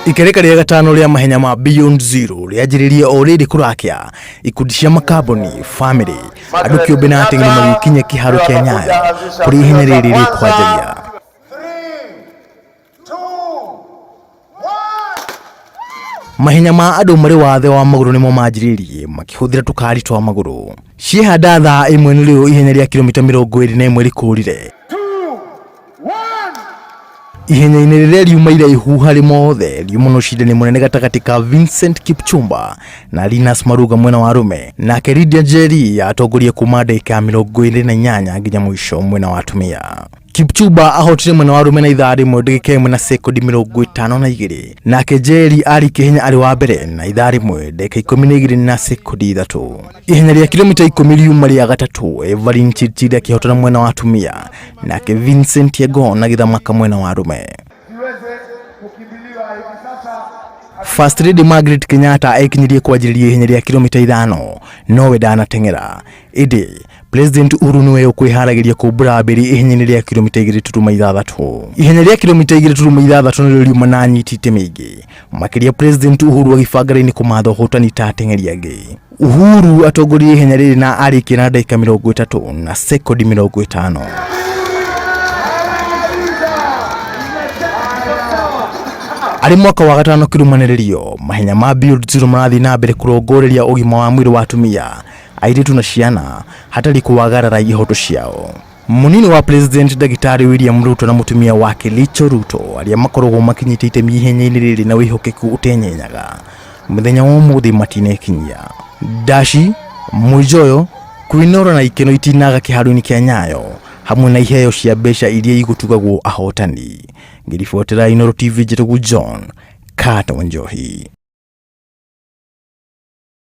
Ikereka rĩa gatano rĩa mahenya ma Beyond Zero rĩanjĩrĩirie o rĩrĩ kũrakia ikundi cia makambuni, family, andũ kĩũmbe na ateng'eri magĩkinya kiharo kia Nyayo kũrĩ ihenya rĩrĩ rĩkwanjagia. Mahenya ma andũ marĩ wathe wa magũrũ nĩmo manjĩrĩirie makĩhũthĩra tũkari twa magũrũ. Ciehanda thaa ĩmwe nĩrĩo ihenya rĩa kilomita 21 rĩkũrire. Ihenya-ini rĩrĩa riuma iraihu harĩ mothe riuma na ũcindani mũnene gatagatĩ ka Vincent Kipchumba na Linus Maruga mwena wa arũme, nake Lydia Njeri atongoria kuuma ndagika 28 nginya mũico mwena wa atumia. Kipchumba ahotire mwena wa arũme na ithaa rĩmwe ndagika 1 na sekondi 52, nake Njeri ari kihenya ari wa mbere na ithaa rĩmwe ndagika 12 na sekondi 3. Ihenya rĩa kilomita 10 riuma rĩa gatatũ Evelyn Chirchir akĩhotana mwena wa atumia, nake Vincent Yegon na gĩthamaka mwena wa arũme. First Lady Margaret Kenyatta ekinyirie kwanjĩrĩria ihenya rĩa kilomita 5 nowe ndanateng'era. Ĩndĩ President Uhuru niwe ũkwĩharagĩria kũmbũra mbere ihenya-inĩ rĩa kilomita 2.6. Ihenya rĩa kilomita 2.6 nĩrĩo riuma na anyiti itemi ingĩ, makĩria President Uhuru agĩbanga raini kũmatha ũhotani ta ateng'eri angĩ. Uhuru atongoria ihenya rĩrĩ na arĩkia na ndagika 30 na sekondi 50. Ari mwaka wa gatano kirumanĩrĩrio, mahenya ma Beyond Zero marathiĩ na mbere kũrongoreria ũgima wa mwĩrĩ wa atumia, airĩtu na ciana hatarĩ kũwagarara ihoto ciao. Munini wa President Daktari William Ruto na mutumia wake Licho Ruto arĩa makoragwo makinyĩte itemi ihenya-inĩ rĩrĩ na wĩhokeku ũtenyenyaga, mũthenya wa ũmũthĩ matinekinyia. Dashi, Mujoyo, kwĩnora na ikeno itinaga kiharo-ini kia Nyayo hamwe na iheo cia mbeca iria igũtugagwo ahotani. Ngiribotera Inooro TV njĩtagwo John Kata Wanjohi.